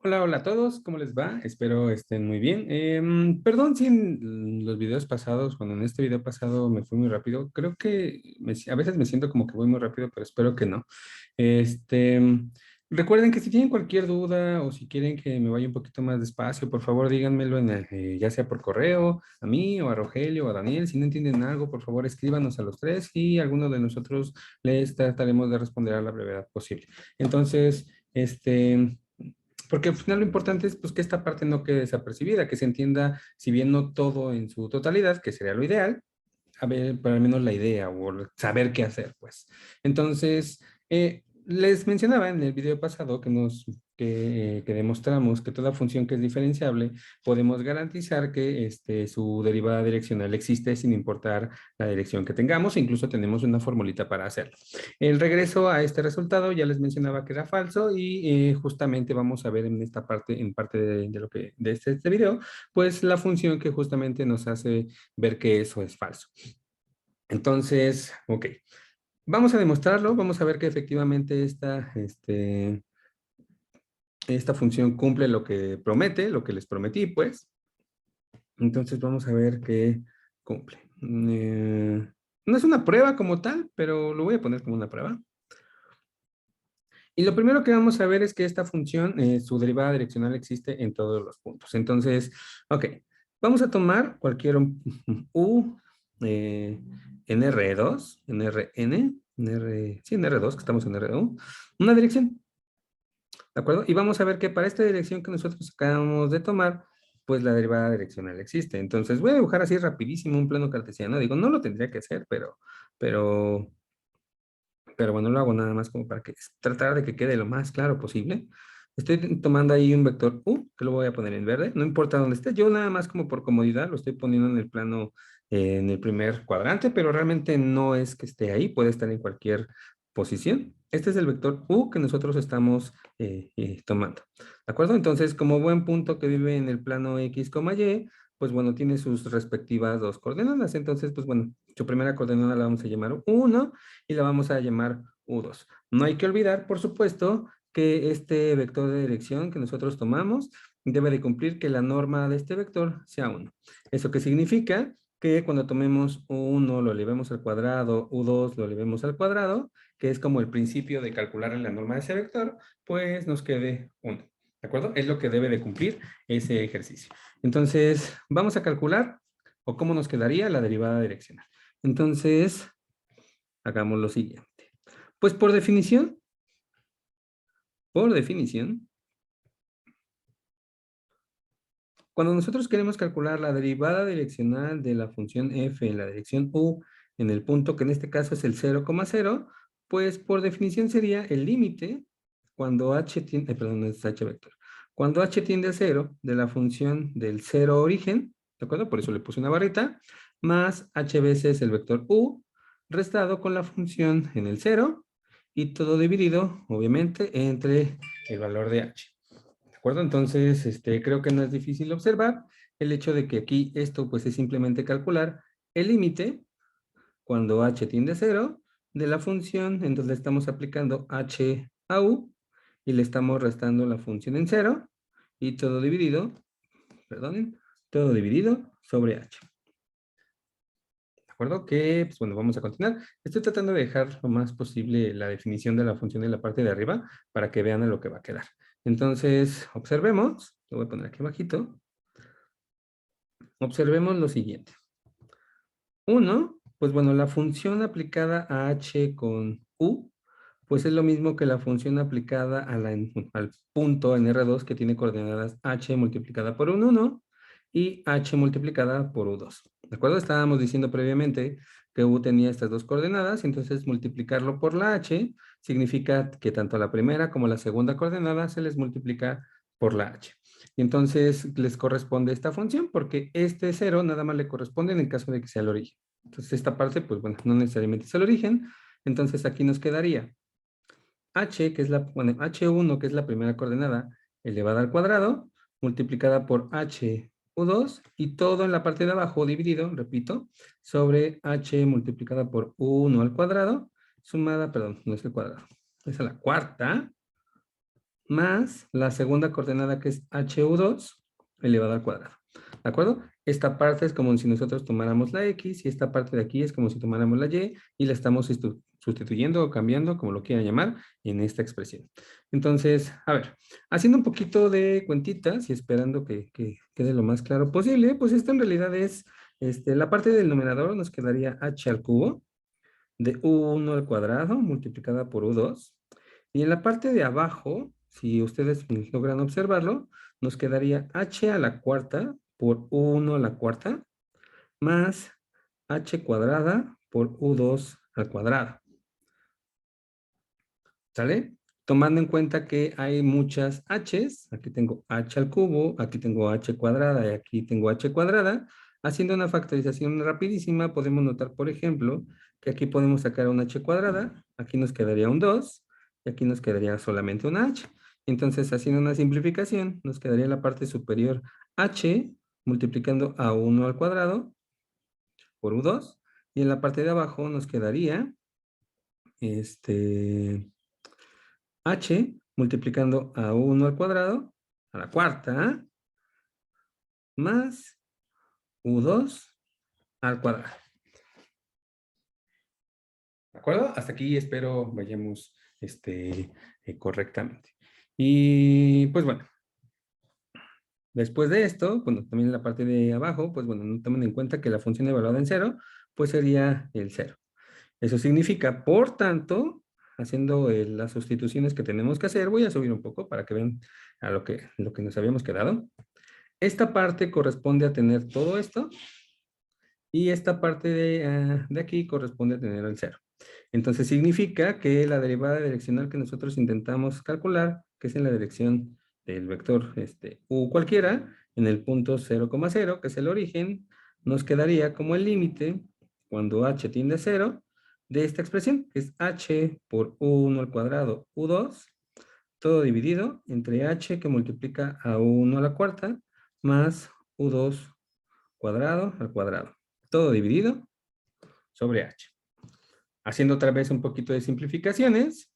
Hola, hola a todos, ¿cómo les va? Espero estén muy bien. Perdón si en los videos pasados, bueno, en este video pasado me fui muy rápido. Creo que a veces me siento como que voy muy rápido, pero espero que no. Este, recuerden que si tienen cualquier duda o si quieren que me vaya un poquito más despacio, por favor díganmelo ya sea por correo, a mí o a Rogelio o a Daniel. Si no entienden algo, por favor escríbanos a los tres y alguno de nosotros les trataremos de responder a la brevedad posible. Entonces, porque al final lo importante es pues, que esta parte no quede desapercibida, que se entienda, si bien no todo en su totalidad, que sería lo ideal, a ver, pero al menos la idea o saber qué hacer, pues. Entonces, les mencionaba en el video pasado que demostramos que toda función que es diferenciable, podemos garantizar que su derivada direccional existe sin importar la dirección que tengamos, e incluso tenemos una formulita para hacerlo. El regreso a este resultado ya les mencionaba que era falso y justamente vamos a ver en esta parte, en parte de lo que de este video, pues la función que justamente nos hace ver que eso es falso. Entonces, ok, vamos a demostrarlo, vamos a ver que efectivamente esta función cumple lo que promete, lo que les prometí, pues. Entonces vamos a ver que cumple. No es una prueba como tal, pero lo voy a poner como una prueba. Y lo primero que vamos a ver es que esta función, su derivada direccional existe en todos los puntos. Entonces, ok, vamos a tomar cualquier u en R2, en Rn, sí, en R2, que estamos en R2, una dirección, ¿de acuerdo? Y vamos a ver que para esta dirección que nosotros acabamos de tomar, pues la derivada direccional existe. Entonces, voy a dibujar así rapidísimo un plano cartesiano. Digo, no lo tendría que hacer, pero pero bueno, lo hago nada más como para que tratar de que quede lo más claro posible. Estoy tomando ahí un vector U, que lo voy a poner en verde, no importa dónde esté, yo nada más como por comodidad lo estoy poniendo en el plano, en el primer cuadrante, pero realmente no es que esté ahí, puede estar en cualquier posición. Este es el vector U que nosotros estamos tomando, ¿de acuerdo? Entonces, como buen punto que vive en el plano X, Y, pues bueno, tiene sus respectivas dos coordenadas. Entonces, pues bueno, su primera coordenada la vamos a llamar 1 y la vamos a llamar U2. No hay que olvidar, por supuesto, que este vector de dirección que nosotros tomamos debe de cumplir que la norma de este vector sea 1. ¿Eso qué significa? Que cuando tomemos U1 lo elevemos al cuadrado, U2 lo elevemos al cuadrado, que es como el principio de calcular la norma de ese vector, pues nos quede 1. ¿De acuerdo? Es lo que debe de cumplir ese ejercicio. Entonces, vamos a calcular o cómo nos quedaría la derivada direccional. Entonces, hagamos lo siguiente. Pues por definición, cuando nosotros queremos calcular la derivada direccional de la función f en la dirección u en el punto que en este caso es el 0,0, pues por definición sería el límite cuando h tiende, perdón, no es h vector, cuando h tiende a 0 de la función del 0 origen, ¿de acuerdo? Por eso le puse una barrita, más h veces el vector u, restado con la función en el 0 y todo dividido, obviamente, entre el valor de h. ¿De acuerdo? Entonces, creo que no es difícil observar el hecho de que aquí esto pues es simplemente calcular el límite cuando h tiende a 0 de la función, entonces le estamos aplicando h a u y le estamos restando la función en 0 y todo dividido, perdonen, todo dividido sobre h. ¿De acuerdo? Que, pues bueno, vamos a continuar. Estoy tratando de dejar lo más posible la definición de la función en la parte de arriba para que vean a lo que va a quedar. Entonces, observemos, lo voy a poner aquí abajito. Observemos lo siguiente. Uno, pues bueno, la función aplicada a h con u, pues es lo mismo que la función aplicada al punto en R2 que tiene coordenadas h multiplicada por un 1 y h multiplicada por u2. ¿De acuerdo? Estábamos diciendo previamente que u tenía estas dos coordenadas, entonces multiplicarlo por la h significa que tanto la primera como la segunda coordenada se les multiplica por la h. Y entonces les corresponde esta función porque este 0 nada más le corresponde en el caso de que sea el origen. Entonces esta parte, pues bueno, no necesariamente es el origen. Entonces aquí nos quedaría h, que es bueno, h1, que es la primera coordenada, elevada al cuadrado, multiplicada por h u2 y todo en la parte de abajo dividido, repito, sobre h multiplicada por u1 al cuadrado, sumada, perdón, no es el cuadrado, es a la cuarta, más la segunda coordenada que es HU2 elevado al cuadrado. ¿De acuerdo? Esta parte es como si nosotros tomáramos la X y esta parte de aquí es como si tomáramos la Y la estamos sustituyendo o cambiando, como lo quieran llamar, en esta expresión. Entonces, a ver, haciendo un poquito de cuentitas y esperando que quede lo más claro posible, pues esto en realidad es, la parte del numerador nos quedaría h al cubo de u1 al cuadrado multiplicada por u2. Y en la parte de abajo, si ustedes logran observarlo, nos quedaría h a la cuarta por u1 a la cuarta más h cuadrada por u2 al cuadrado. ¿Sale? Tomando en cuenta que hay muchas h's, aquí tengo h al cubo, aquí tengo h cuadrada y aquí tengo h cuadrada, haciendo una factorización rapidísima podemos notar, por ejemplo, que aquí podemos sacar una h cuadrada, aquí nos quedaría un 2 y aquí nos quedaría solamente una h. Entonces, haciendo una simplificación, nos quedaría en la parte superior h multiplicando a 1 al cuadrado por u2 y en la parte de abajo nos quedaría h multiplicando a 1 al cuadrado, a la cuarta, más u2 al cuadrado. ¿De acuerdo? Hasta aquí espero vayamos correctamente. Y pues bueno, después de esto, bueno, también en la parte de abajo, pues bueno, no tomen en cuenta que la función evaluada en cero, pues sería el cero. Eso significa, por tanto, haciendo las sustituciones que tenemos que hacer, voy a subir un poco para que vean a lo que nos habíamos quedado. Esta parte corresponde a tener todo esto y esta parte de aquí corresponde a tener el cero. Entonces significa que la derivada direccional que nosotros intentamos calcular, que es en la dirección del vector u cualquiera, en el punto 0,0, que es el origen, nos quedaría como el límite cuando h tiende a 0 de esta expresión, que es h por u1 al cuadrado u2, todo dividido entre h que multiplica a 1 a la cuarta más u2 cuadrado al cuadrado. Todo dividido sobre h. Haciendo otra vez un poquito de simplificaciones,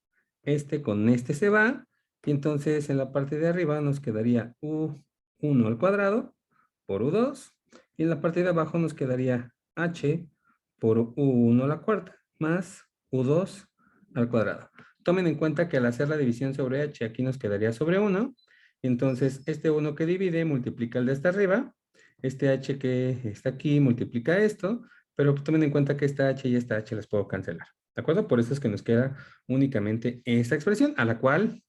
con este se va, y entonces en la parte de arriba nos quedaría u1 al cuadrado por u2, y en la parte de abajo nos quedaría h por u1 a la cuarta más u2 al cuadrado. Tomen en cuenta que al hacer la división sobre h aquí nos quedaría sobre 1, y entonces este 1 que divide multiplica el de hasta arriba, este h que está aquí multiplica esto, pero tomen en cuenta que esta h y esta h las puedo cancelar. ¿De acuerdo? Por eso es que nos queda únicamente esta expresión, a la cual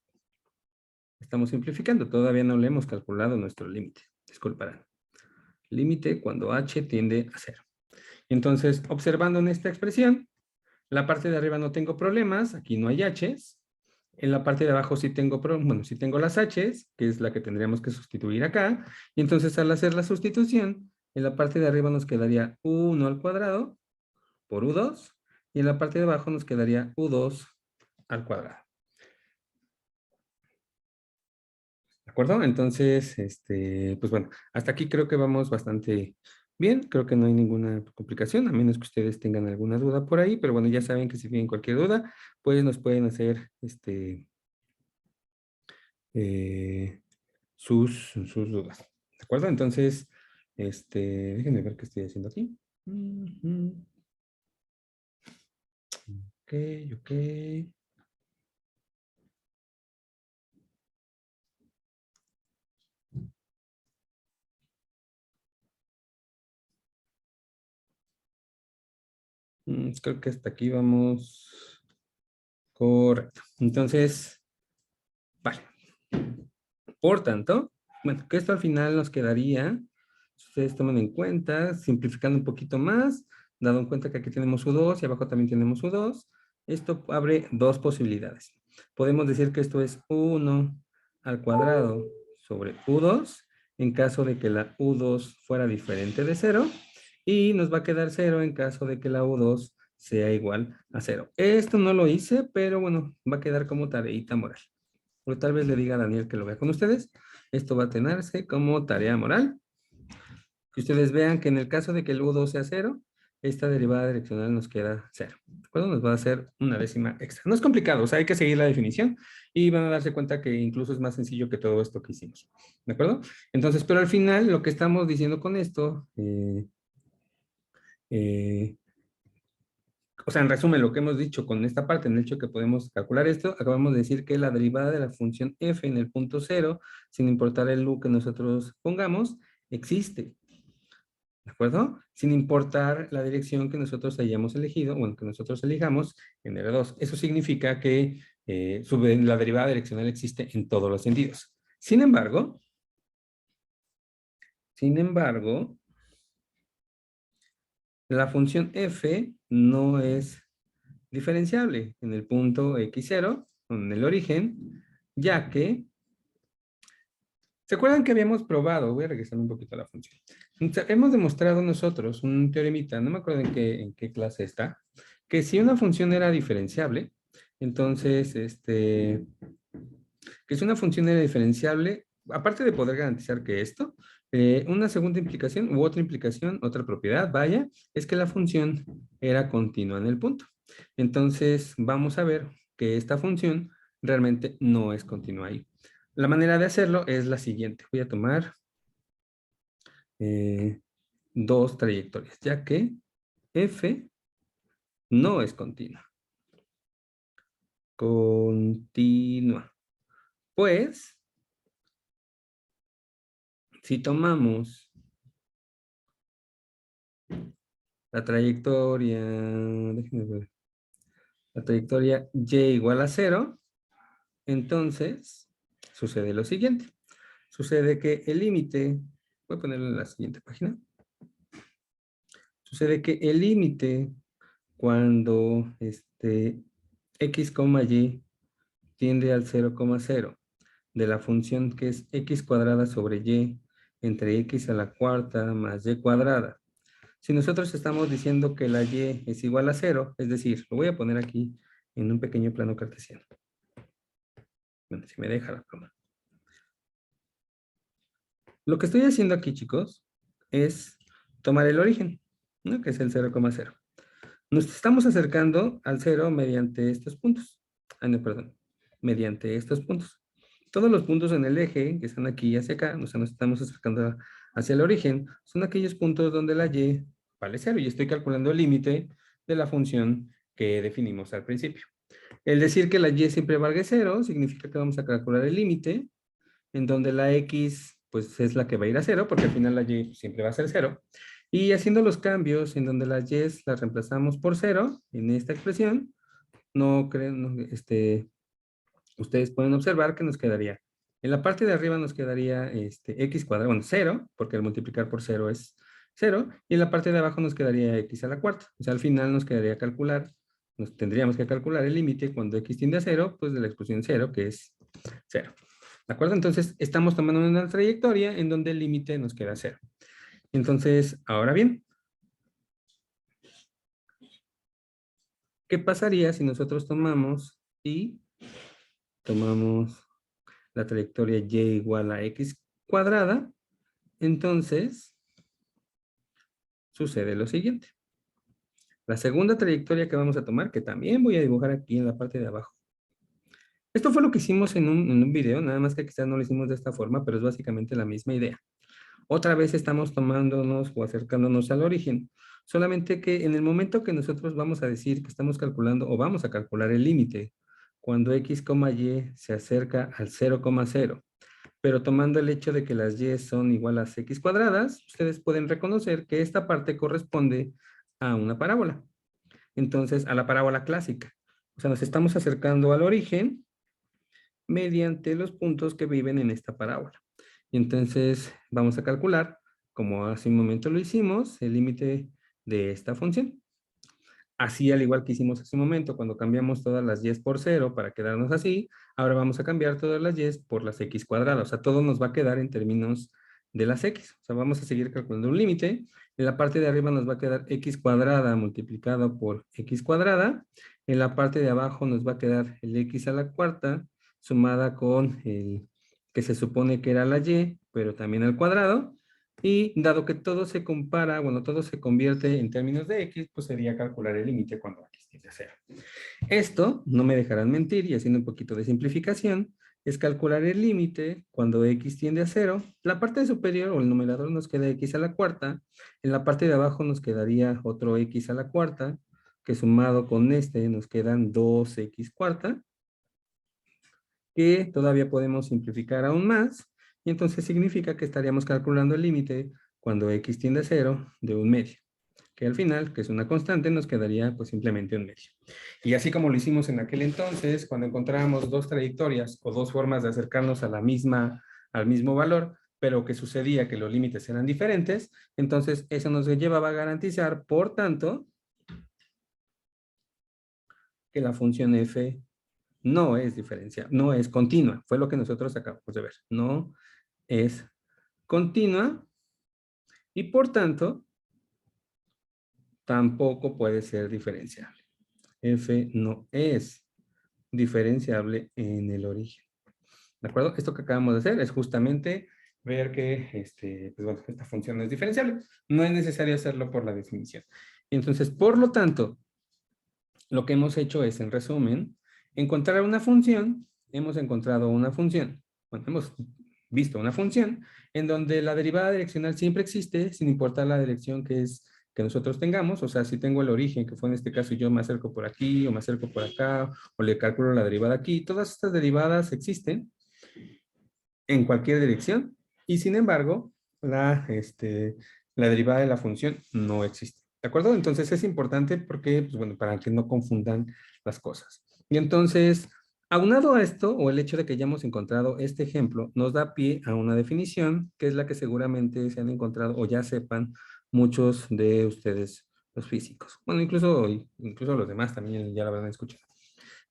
estamos simplificando. Todavía no le hemos calculado nuestro límite. Disculparán. Límite cuando h tiende a 0. Entonces, observando en esta expresión, la parte de arriba no tengo problemas, aquí no hay h's. En la parte de abajo sí tengo, sí tengo las h's, que es la que tendríamos que sustituir acá. Y entonces al hacer la sustitución, en la parte de arriba nos quedaría u1 al cuadrado por u2. Y en la parte de abajo nos quedaría u2 al cuadrado. ¿De acuerdo? Entonces, pues bueno, hasta aquí creo que vamos bastante bien. Creo que no hay ninguna complicación, a menos que ustedes tengan alguna duda por ahí. Pero bueno, ya saben que si tienen cualquier duda, pues nos pueden hacer sus dudas. ¿De acuerdo? Entonces, déjenme ver qué estoy haciendo aquí. Ok, ok. Creo que hasta aquí vamos correcto. Entonces, vale. Por tanto, bueno, que esto al final nos quedaría, si ustedes toman en cuenta, simplificando un poquito más, dado en cuenta que aquí tenemos U2 y abajo también tenemos U2, esto abre dos posibilidades. Podemos decir que esto es U1 al cuadrado sobre U2, en caso de que la U2 fuera diferente de 0, y nos va a quedar 0 en caso de que la U2 sea igual a 0. Esto no lo hice, pero bueno, va a quedar como tareita moral. O tal vez le diga a Daniel que lo vea con ustedes. Esto va a tenerse como tarea moral. Que ustedes vean que en el caso de que el U2 sea 0, esta derivada direccional nos queda 0. ¿De acuerdo? Nos va a hacer una décima extra. No es complicado, o sea, hay que seguir la definición y van a darse cuenta que incluso es más sencillo que todo esto que hicimos. ¿De acuerdo? Entonces, pero al final lo que estamos diciendo con esto, eh, o sea, en resumen, lo que hemos dicho con esta parte, en el hecho que podemos calcular esto, acabamos de decir que la derivada de la función f en el punto 0, sin importar el u que nosotros pongamos, existe. ¿De acuerdo? Sin importar la dirección que nosotros hayamos elegido, bueno, que nosotros elijamos en R2. Eso significa que la derivada direccional existe en todos los sentidos. Sin embargo, la función f no es diferenciable en el punto x0, en el origen, ya que, ¿se acuerdan que habíamos probado? Voy a regresar un poquito a la función. Hemos demostrado nosotros un teoremita, no me acuerdo en qué clase está, que si una función era diferenciable, entonces, que si una función era diferenciable, aparte de poder garantizar que esto, una segunda implicación u otra implicación, otra propiedad, vaya, es que la función era continua en el punto. Entonces, vamos a ver que esta función realmente no es continua ahí. La manera de hacerlo es la siguiente. Voy a tomar dos trayectorias, ya que f no es continua. Continua. Pues, si tomamos la trayectoria, déjenme ver, la trayectoria y igual a 0, entonces sucede lo siguiente. Sucede que el límite, voy a ponerlo en la siguiente página. Sucede que el límite cuando x, y tiende al 0,0 de la función que es x cuadrada sobre y entre x a la cuarta más y cuadrada. Si nosotros estamos diciendo que la y es igual a 0, es decir, lo voy a poner aquí en un pequeño plano cartesiano. Bueno, si me deja la pluma. Lo que estoy haciendo aquí, chicos, es tomar el origen, ¿no? Que es el 0,0. Nos estamos acercando al 0 mediante estos puntos. Ah, no, perdón. Mediante estos puntos. Todos los puntos en el eje que están aquí y hacia acá, o sea, nos estamos acercando hacia el origen, son aquellos puntos donde la y vale 0 y estoy calculando el límite de la función que definimos al principio. El decir que la y siempre valga 0 significa que vamos a calcular el límite en donde la x pues es la que va a ir a 0 porque al final la y siempre va a ser 0. Y haciendo los cambios en donde las y las reemplazamos por 0 en esta expresión, no creen, no, ustedes pueden observar que nos quedaría, en la parte de arriba nos quedaría x cuadrado, bueno, 0, porque el multiplicar por 0 es 0, y en la parte de abajo nos quedaría x a la cuarta. O sea, al final nos quedaría calcular, nos tendríamos que calcular el límite cuando x tiende a 0, pues de la expresión 0, que es 0. ¿De acuerdo? Entonces, estamos tomando una trayectoria en donde el límite nos queda 0. Entonces, ahora bien, ¿qué pasaría si nosotros tomamos la trayectoria y igual a x cuadrada? Entonces, sucede lo siguiente. La segunda trayectoria que vamos a tomar, que también voy a dibujar aquí en la parte de abajo. Esto fue lo que hicimos en un video, nada más que quizás no lo hicimos de esta forma, pero es básicamente la misma idea. Otra vez estamos tomándonos o acercándonos al origen. Solamente que en el momento que nosotros vamos a decir que estamos calculando o vamos a calcular el límite, cuando x, y se acerca al 0,0, pero tomando el hecho de que las y son igual a x cuadradas, ustedes pueden reconocer que esta parte corresponde a una parábola. Entonces, a la parábola clásica. O sea, nos estamos acercando al origen mediante los puntos que viven en esta parábola. Y entonces vamos a calcular, como hace un momento lo hicimos, el límite de esta función. Así, al igual que hicimos hace un momento, cuando cambiamos todas las y por 0 para quedarnos así, ahora vamos a cambiar todas las y por las x cuadradas. O sea, todo nos va a quedar en términos de las x. O sea, vamos a seguir calculando un límite. En la parte de arriba nos va a quedar x cuadrada multiplicado por x cuadrada. En la parte de abajo nos va a quedar el x a la cuarta sumada con el que se supone que era la y, pero también al cuadrado. Y dado que todo se compara, bueno, todo se convierte en términos de x, pues sería calcular el límite cuando x tiende a 0. Esto, no me dejarán mentir, y haciendo un poquito de simplificación, es calcular el límite cuando x tiende a 0. La parte superior o el numerador nos queda x a la cuarta. En la parte de abajo nos quedaría otro x a la cuarta, que sumado con este nos quedan 2x cuarta, que todavía podemos simplificar aún más. Y entonces significa que estaríamos calculando el límite cuando x tiende a 0 de 1/2. Que al final, que es una constante, nos quedaría pues simplemente 1/2. Y así como lo hicimos en aquel entonces, cuando encontrábamos dos trayectorias o dos formas de acercarnos a al mismo valor, pero que sucedía que los límites eran diferentes, entonces eso nos llevaba a garantizar, por tanto, que la función f no es diferencial, no es continua. Fue lo que nosotros acabamos de ver. No es continua y por tanto tampoco puede ser diferenciable. F no es diferenciable en el origen. ¿De acuerdo? Esto que acabamos de hacer es justamente ver que pues bueno, esta función no es diferenciable. No es necesario hacerlo por la definición. Y entonces, por lo tanto, lo que hemos hecho es, en resumen, encontrar una función. Hemos encontrado una función. Bueno, hemos visto una función en donde la derivada direccional siempre existe, sin importar la dirección que nosotros tengamos. O sea, si tengo el origen, que fue en este caso yo me acerco por aquí, o me acerco por acá, o le calculo la derivada aquí, todas estas derivadas existen en cualquier dirección, y sin embargo, la derivada de la función no existe. ¿De acuerdo? Entonces es importante porque, pues bueno, para que no confundan las cosas. Y entonces, aunado a esto, o el hecho de que ya hemos encontrado este ejemplo, nos da pie a una definición, que es la que seguramente se han encontrado o ya sepan muchos de ustedes, los físicos. Bueno, incluso los demás también ya la habrán escuchado.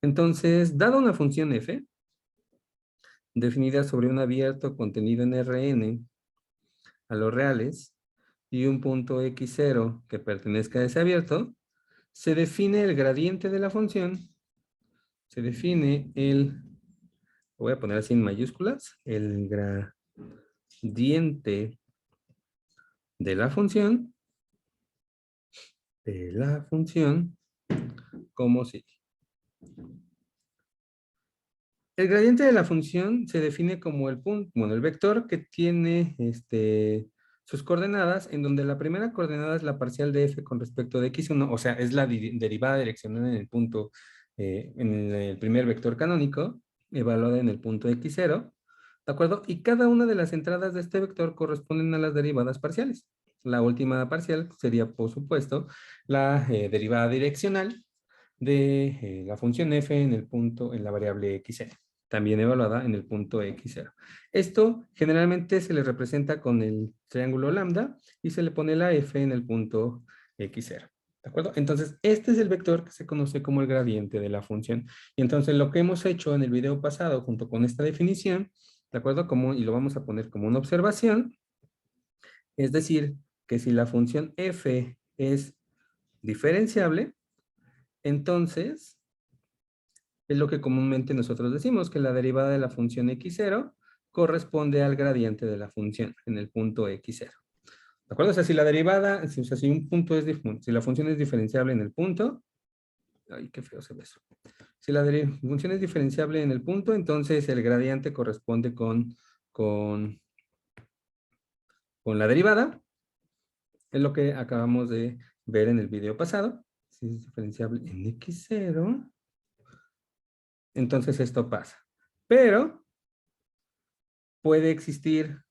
Entonces, dada una función f, definida sobre un abierto contenido en Rn a los reales y un punto x0 que pertenezca a ese abierto, se define el gradiente de la función, se define lo voy a poner así en mayúsculas, el gradiente de la función, como sigue. El gradiente de la función se define como el punto, bueno, el vector que tiene sus coordenadas, en donde la primera coordenada es la parcial de f con respecto de x1, o sea, es la derivada direccional en el punto, en el primer vector canónico, evaluada en el punto x0, ¿de acuerdo? Y cada una de las entradas de este vector corresponden a las derivadas parciales. La última parcial sería, por supuesto, la derivada direccional de la función f en el punto, en la variable x0, también evaluada en el punto x0. Esto generalmente se le representa con el triángulo lambda y se le pone la f en el punto x0. ¿De acuerdo? Entonces, este es el vector que se conoce como el gradiente de la función. Y entonces, lo que hemos hecho en el video pasado, junto con esta definición, ¿de acuerdo? Y lo vamos a poner como una observación, es decir, que si la función f es diferenciable, entonces es lo que comúnmente nosotros decimos, que la derivada de la función x0 corresponde al gradiente de la función en el punto x0. ¿De acuerdo? O sea, si la derivada, si un punto es, si la función es diferenciable en el punto, ay, qué feo se ve eso. Si la función es diferenciable en el punto, entonces el gradiente corresponde con la derivada. Es lo que acabamos de ver en el video pasado. Si es diferenciable en x0, entonces esto pasa. Pero puede existir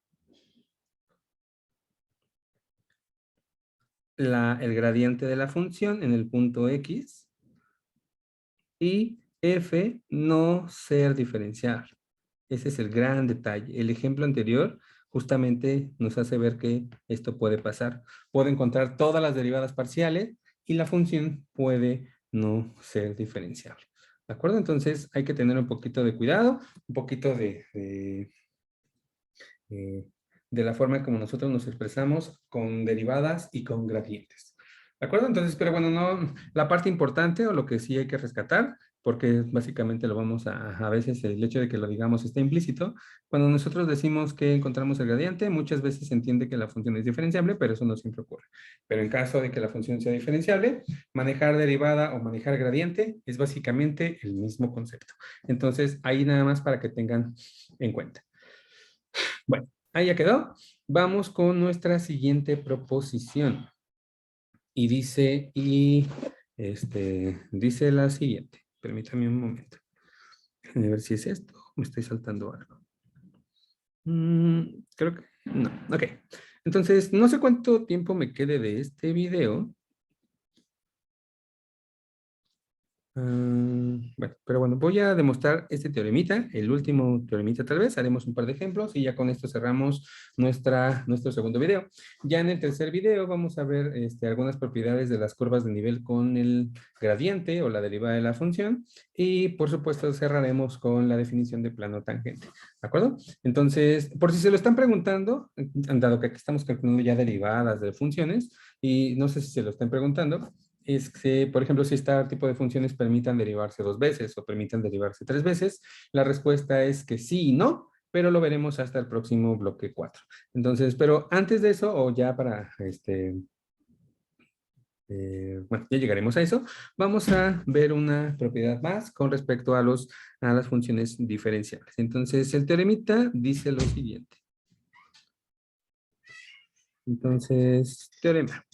el gradiente de la función en el punto x y f no ser diferenciable. Ese es el gran detalle. El ejemplo anterior justamente nos hace ver que esto puede pasar. Puedo encontrar todas las derivadas parciales y la función puede no ser diferenciable. ¿De acuerdo? Entonces hay que tener un poquito de cuidado, un poquito de la forma como nosotros nos expresamos con derivadas y con gradientes. ¿De acuerdo? Entonces, pero bueno, no, la parte importante o lo que sí hay que rescatar porque básicamente lo vamos a veces el hecho de que lo digamos está implícito. Cuando nosotros decimos que encontramos el gradiente, muchas veces se entiende que la función es diferenciable, pero eso no siempre ocurre. Pero en caso de que la función sea diferenciable, manejar derivada o manejar gradiente es básicamente el mismo concepto. Entonces, ahí nada más para que tengan en cuenta. Bueno, ahí ya quedó. Vamos con nuestra siguiente proposición. Y dice la siguiente. Permítame un momento. A ver si es esto. Me estoy saltando algo. Creo que no. Ok. Entonces, no sé cuánto tiempo me quede de este video. Bueno, pero bueno, voy a demostrar este teoremita, el último teoremita tal vez, haremos un par de ejemplos y ya con esto cerramos nuestro segundo video. Ya en el tercer video vamos a ver algunas propiedades de las curvas de nivel con el gradiente o la derivada de la función y por supuesto cerraremos con la definición de plano tangente, ¿de acuerdo? Entonces, por si se lo están preguntando, dado que aquí estamos calculando ya derivadas de funciones y no sé si se lo están preguntando, es que, por ejemplo, si este tipo de funciones permitan derivarse 2 veces o permitan derivarse 3 veces, la respuesta es que sí y no, pero lo veremos hasta el próximo bloque 4. Entonces, pero antes de eso, o ya para, bueno, ya llegaremos a eso, vamos a ver una propiedad más con respecto a las funciones diferenciables. Entonces, el teoremita dice lo siguiente. Entonces, teorema.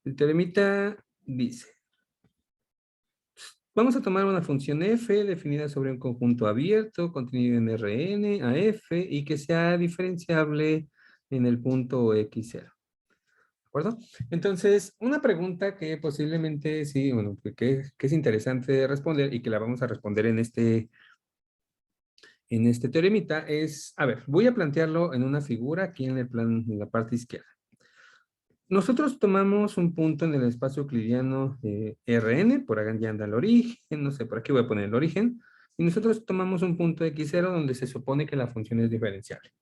El teoremita dice, vamos a tomar una función f definida sobre un conjunto abierto contenido en Rn a f y que sea diferenciable en el punto x0. ¿De acuerdo? Entonces, una pregunta que posiblemente sí, bueno, que es interesante responder y que la vamos a responder en este teoremita es, a ver, voy a plantearlo en una figura aquí en el plan, en la parte izquierda. Nosotros tomamos un punto en el espacio euclidiano Rn, por acá ya anda el origen, no sé, por aquí voy a poner el origen, y nosotros tomamos un punto x0 donde se supone que la función es diferenciable.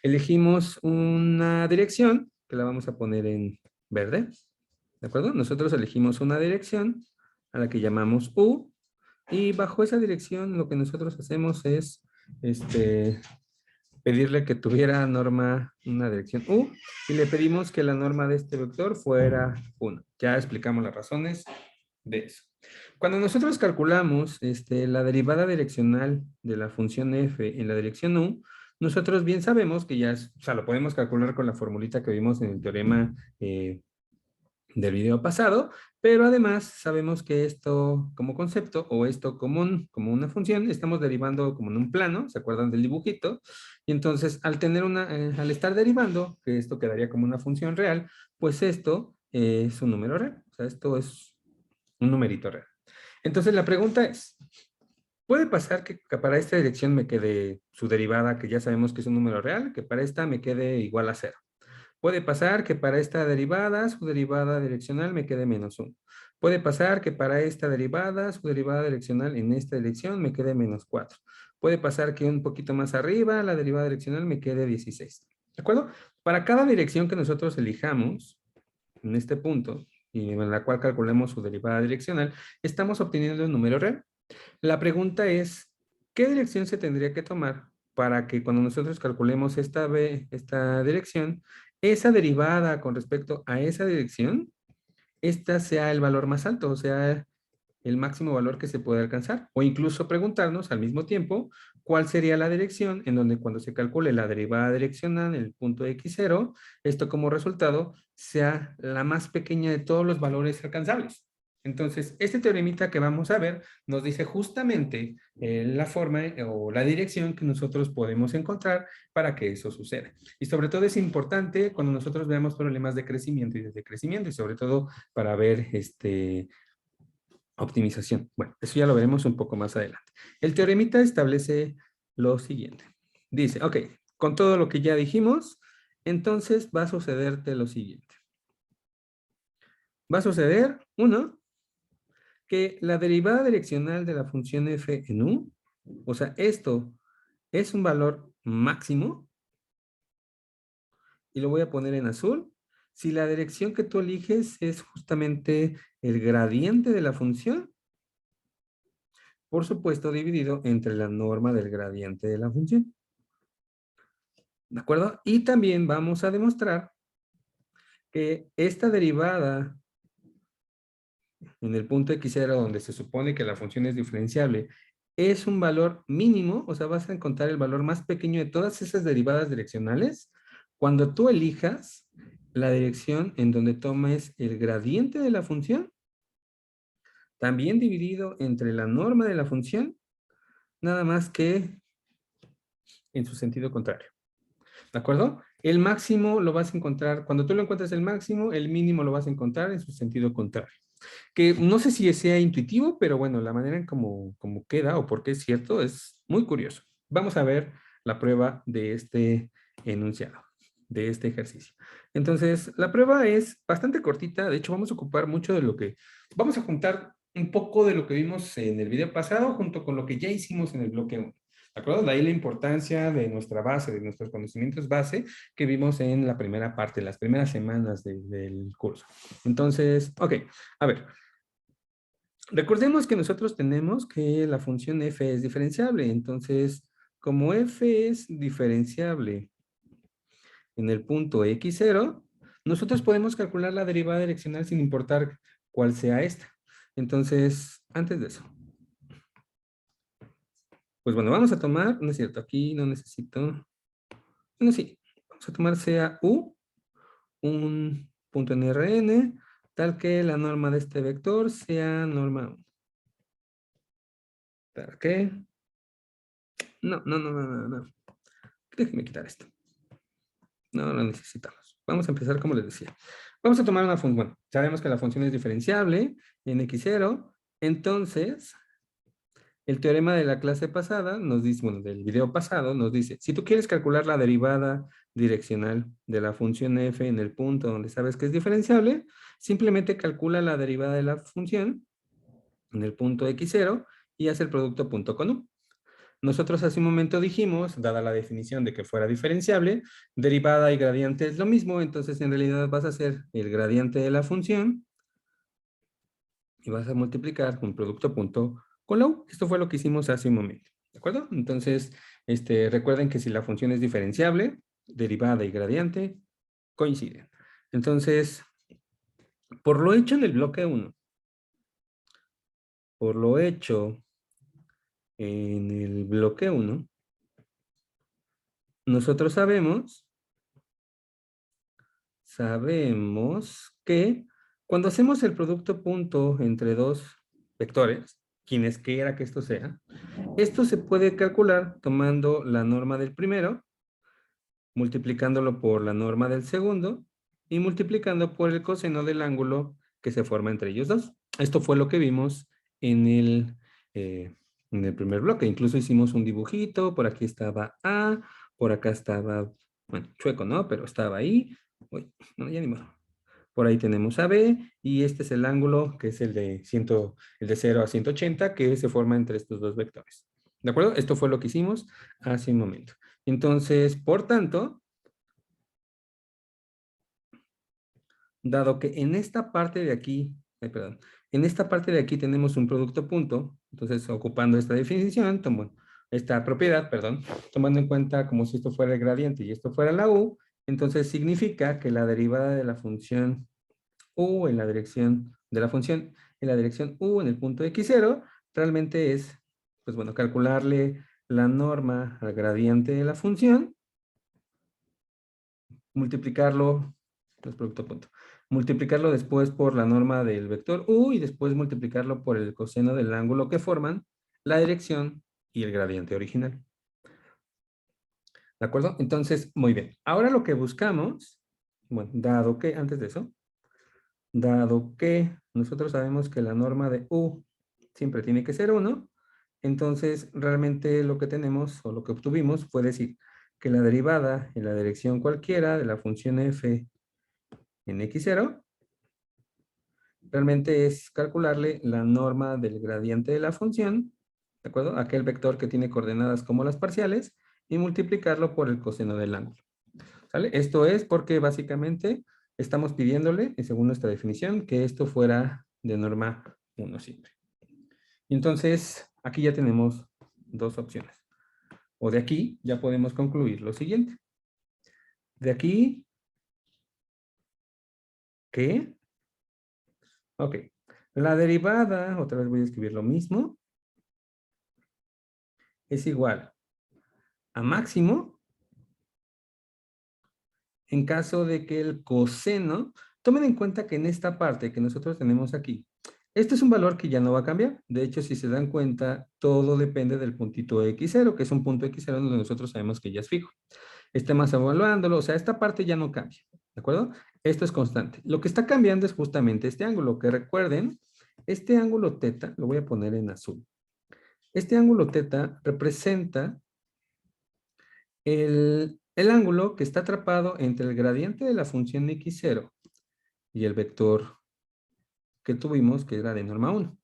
Elegimos una dirección, que la vamos a poner en verde, ¿de acuerdo? Nosotros elegimos una dirección a la que llamamos U, y bajo esa dirección lo que nosotros hacemos es, pedirle que tuviera norma una dirección U y le pedimos que la norma de este vector fuera 1. Ya explicamos las razones de eso. Cuando nosotros calculamos la derivada direccional de la función f en la dirección U, nosotros bien sabemos que ya o sea, lo podemos calcular con la formulita que vimos en el teorema del video pasado, pero además sabemos que esto como concepto o esto como una función, estamos derivando como en un plano, ¿se acuerdan del dibujito? Y entonces al tener al estar derivando, que esto quedaría como una función real, pues esto es un número real, o sea, esto es un numerito real. Entonces la pregunta es, ¿puede pasar que para esta dirección me quede su derivada, que ya sabemos que es un número real, que para esta me quede igual a 0? Puede pasar que para esta derivada, su derivada direccional me quede -1. Puede pasar que para esta derivada, su derivada direccional en esta dirección me quede -4. Puede pasar que un poquito más arriba, la derivada direccional me quede 16. ¿De acuerdo? Para cada dirección que nosotros elijamos en este punto y en la cual calculemos su derivada direccional, estamos obteniendo un número real. La pregunta es, ¿qué dirección se tendría que tomar para que cuando nosotros calculemos esta dirección, esa derivada con respecto a esa dirección, esta sea el valor más alto, o sea, el máximo valor que se puede alcanzar? O incluso preguntarnos al mismo tiempo, ¿cuál sería la dirección en donde cuando se calcule la derivada direccional en el punto x0, esto como resultado sea la más pequeña de todos los valores alcanzables? Entonces, este teoremita que vamos a ver nos dice justamente la forma o la dirección que nosotros podemos encontrar para que eso suceda. Y sobre todo es importante cuando nosotros veamos problemas de crecimiento y de decrecimiento y sobre todo para ver optimización. Bueno, eso ya lo veremos un poco más adelante. El teoremita establece lo siguiente. Dice, ok, con todo lo que ya dijimos, entonces va a sucederte lo siguiente. Va a suceder, uno, que la derivada direccional de la función f en u, o sea, esto es un valor máximo, y lo voy a poner en azul, si la dirección que tú eliges es justamente el gradiente de la función, por supuesto dividido entre la norma del gradiente de la función. ¿De acuerdo? Y también vamos a demostrar que esta derivada en el punto x0 donde se supone que la función es diferenciable es un valor mínimo, o sea, vas a encontrar el valor más pequeño de todas esas derivadas direccionales cuando tú elijas la dirección en donde tomes el gradiente de la función, también dividido entre la norma de la función, nada más que en su sentido contrario. ¿De acuerdo? El máximo lo vas a encontrar, cuando tú lo encuentres el máximo, el mínimo lo vas a encontrar en su sentido contrario. Que no sé si sea intuitivo, pero bueno, la manera en como queda o por qué es cierto es muy curioso. Vamos a ver la prueba de este enunciado, de este ejercicio. Entonces, la prueba es bastante cortita. De hecho, vamos a ocupar mucho de lo que... Vamos a juntar un poco de lo que vimos en el video pasado junto con lo que ya hicimos en el bloque 1. ¿De acuerdo? De ahí la importancia de nuestra base, de nuestros conocimientos base que vimos en la primera parte, las primeras semanas del curso. Entonces, ok, a ver. Recordemos que nosotros tenemos que la función f es diferenciable. Entonces, como f es diferenciable en el punto x0, nosotros podemos calcular la derivada direccional sin importar cuál sea esta. Entonces, antes de eso, pues bueno, vamos a tomar, no es cierto, aquí no necesito, bueno, sí, vamos a tomar sea u, un punto en Rn, tal que la norma de este vector sea norma 1. ¿Para qué? No. Déjenme quitar esto. No lo necesitamos. Vamos a empezar como les decía. Vamos a tomar una función. Bueno, sabemos que la función es diferenciable en x0. Entonces, el teorema de la clase pasada nos dice, bueno, del video pasado nos dice, si tú quieres calcular la derivada direccional de la función f en el punto donde sabes que es diferenciable, simplemente calcula la derivada de la función en el punto x0 y hace el producto punto con u. Nosotros hace un momento dijimos, dada la definición de que fuera diferenciable, derivada y gradiente es lo mismo, entonces en realidad vas a hacer el gradiente de la función y vas a multiplicar un producto punto con la u. Esto fue lo que hicimos hace un momento, ¿de acuerdo? Entonces, recuerden que si la función es diferenciable, derivada y gradiente coinciden. Entonces, por lo hecho en el bloque 1, por lo hecho en el bloque 1, nosotros sabemos que cuando hacemos el producto punto entre dos vectores, quienes quiera que esto sea, esto se puede calcular tomando la norma del primero, multiplicándolo por la norma del segundo y multiplicando por el coseno del ángulo que se forma entre ellos dos. Esto fue lo que vimos eh, en el primer bloque. Incluso hicimos un dibujito, por aquí estaba A, por acá estaba, bueno, chueco, ¿no? Pero estaba ahí. Uy, no, ya ni modo. Por ahí tenemos AB y este es el ángulo que es el de 0 a 180 que se forma entre estos dos vectores. ¿De acuerdo? Esto fue lo que hicimos hace un momento. Entonces, por tanto, dado que en esta parte de aquí, perdón, en esta parte de aquí tenemos un producto punto, entonces ocupando esta definición, tomo esta propiedad, perdón, tomando en cuenta como si esto fuera el gradiente y esto fuera la u, entonces significa que la derivada de la función u en la dirección de la función en la dirección u en el punto x0 realmente es, pues bueno, calcularle la norma al gradiente de la función, multiplicarlo, es producto punto, multiplicarlo después por la norma del vector u y después multiplicarlo por el coseno del ángulo que forman la dirección y el gradiente original. ¿De acuerdo? Entonces, muy bien. Ahora lo que buscamos, bueno, dado que, antes de eso, dado que nosotros sabemos que la norma de u siempre tiene que ser 1, entonces realmente lo que tenemos o lo que obtuvimos fue decir que la derivada en la dirección cualquiera de la función f en x0 realmente es calcularle la norma del gradiente de la función, ¿de acuerdo? Aquel vector que tiene coordenadas como las parciales y multiplicarlo por el coseno del ángulo. ¿Sale? Esto es porque básicamente estamos pidiéndole, según nuestra definición, que esto fuera de norma 1 siempre. Y entonces, aquí ya tenemos dos opciones. O de aquí ya podemos concluir lo siguiente. De aquí, ¿qué? Ok. La derivada, otra vez voy a escribir lo mismo, es igual a máximo en caso de que el coseno, tomen en cuenta que en esta parte que nosotros tenemos aquí, este es un valor que ya no va a cambiar. De hecho, si se dan cuenta, todo depende del puntito X0, que es un punto X0 donde nosotros sabemos que ya es fijo. Estemos evaluándolo, o sea, esta parte ya no cambia, ¿de acuerdo? Esto es constante. Lo que está cambiando es justamente este ángulo, que recuerden, este ángulo teta, lo voy a poner en azul. Este ángulo teta representa el ángulo que está atrapado entre el gradiente de la función x0 y el vector que tuvimos, que era de norma 1.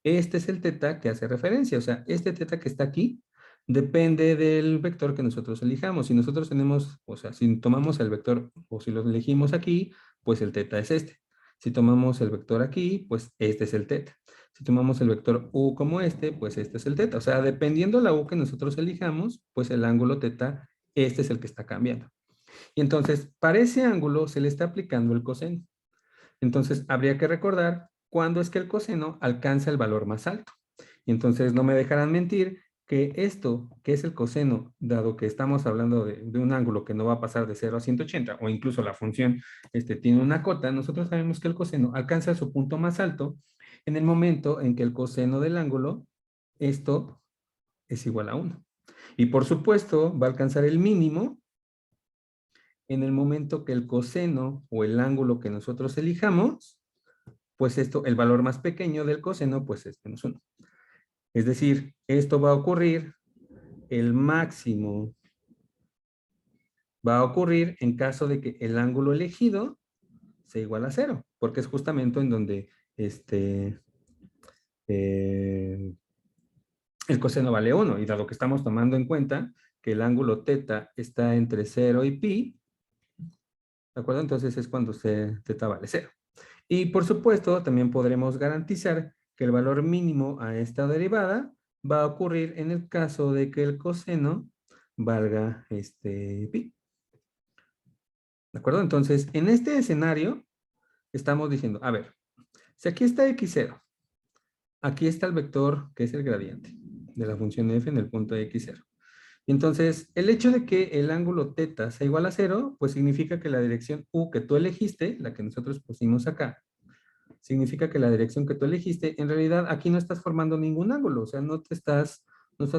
Este es el teta que hace referencia, o sea, este teta que está aquí depende del vector que nosotros elijamos. Si nosotros tenemos, o sea, si tomamos el vector o si lo elegimos aquí, pues el teta es este. Si tomamos el vector aquí, pues este es el teta. Si tomamos el vector u como este, pues este es el teta. O sea, dependiendo la u que nosotros elijamos, pues el ángulo teta, este es el que está cambiando. Y entonces, para ese ángulo se le está aplicando el coseno. Entonces, habría que recordar cuándo es que el coseno alcanza el valor más alto. Y entonces, no me dejarán mentir que esto, que es el coseno, dado que estamos hablando de un ángulo que no va a pasar de 0 a 180, o incluso la función tiene una cota, nosotros sabemos que el coseno alcanza su punto más alto en el momento en que el coseno del ángulo, esto es igual a 1. Y por supuesto, va a alcanzar el mínimo en el momento que el coseno o el ángulo que nosotros elijamos, pues esto, el valor más pequeño del coseno, pues es menos 1. Es decir, esto va a ocurrir, el máximo va a ocurrir en caso de que el ángulo elegido sea igual a 0, porque es justamente en donde eh, el coseno vale 1, y dado que estamos tomando en cuenta que el ángulo teta está entre 0 y pi, ¿de acuerdo? Entonces es cuando teta vale 0. Y por supuesto, también podremos garantizar que el valor mínimo a esta derivada va a ocurrir en el caso de que el coseno valga pi. ¿De acuerdo? Entonces, en este escenario, estamos diciendo, a ver, si aquí está x0, aquí está el vector que es el gradiente de la función f en el punto x0. Y entonces, el hecho de que el ángulo teta sea igual a 0, pues significa que la dirección u que tú elegiste, la que nosotros pusimos acá, significa que la dirección que tú elegiste, en realidad aquí no estás formando ningún ángulo, o sea, no estás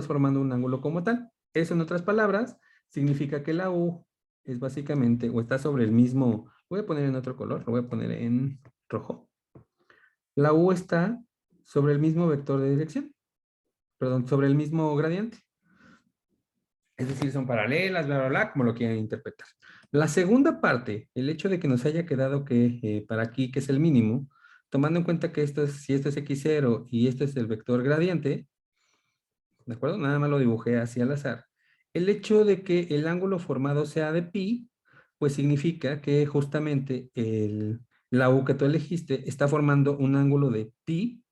formando un ángulo como tal. Eso, en otras palabras, significa que la U es básicamente, o está sobre el mismo, voy a poner en otro color, lo voy a poner en rojo. La U está sobre el mismo vector de dirección, perdón, sobre el mismo gradiente. Es decir, son paralelas, bla, bla, bla, como lo quieran interpretar. La segunda parte, el hecho de que nos haya quedado que para aquí, que es el mínimo, tomando en cuenta que si esto es x0 y este es el vector gradiente, ¿de acuerdo? Nada más lo dibujé así al azar. El hecho de que el ángulo formado sea de pi, pues significa que justamente la u que tú elegiste está formando un ángulo de pi,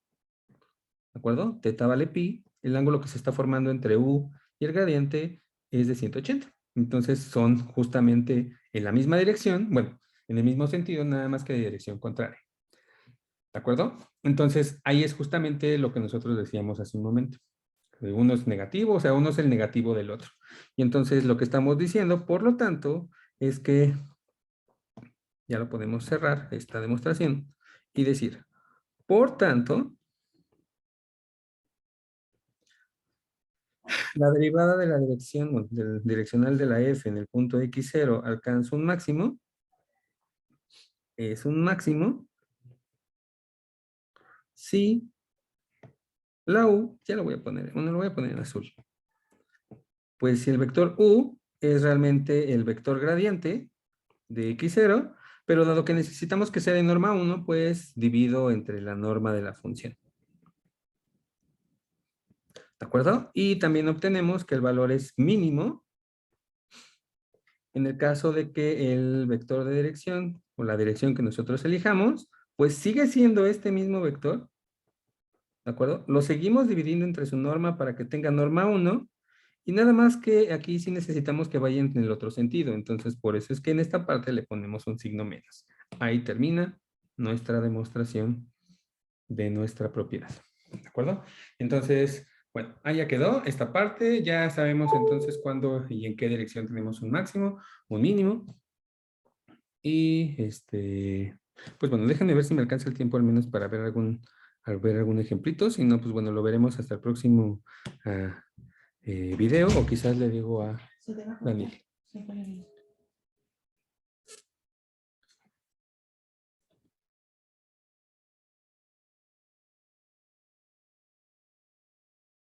¿de acuerdo? Teta vale pi, el ángulo que se está formando entre u y el gradiente es de 180. Entonces son justamente en la misma dirección, bueno, en el mismo sentido, nada más que de dirección contraria. ¿De acuerdo? Entonces ahí es justamente lo que nosotros decíamos hace un momento. Uno es negativo, o sea, uno es el negativo del otro. Y entonces lo que estamos diciendo, por lo tanto, es que ya lo podemos cerrar esta demostración y decir, por tanto, la derivada de la dirección, bueno, del direccional de la f en el punto x0 alcanza un máximo, es un máximo, si la u, ya lo voy a poner, bueno, lo voy a poner en azul. Pues si el vector u es realmente el vector gradiente de x0, pero dado que necesitamos que sea de norma 1, pues divido entre la norma de la función. ¿De acuerdo? Y también obtenemos que el valor es mínimo En el caso de que el vector de dirección o la dirección que nosotros elijamos, pues sigue siendo este mismo vector, ¿de acuerdo? Lo seguimos dividiendo entre su norma para que tenga norma 1 y nada más que aquí sí necesitamos que vaya en el otro sentido. Entonces, por eso es que en esta parte le ponemos un signo menos. Ahí termina nuestra demostración de nuestra propiedad. ¿De acuerdo? Entonces, bueno, ahí ya quedó esta parte. Ya sabemos entonces cuándo y en qué dirección tenemos un máximo, un mínimo. Y pues bueno, déjenme ver si me alcanza el tiempo al menos para ver algún ejemplito. Si no, pues bueno, lo veremos hasta el próximo video o quizás le digo a Daniel.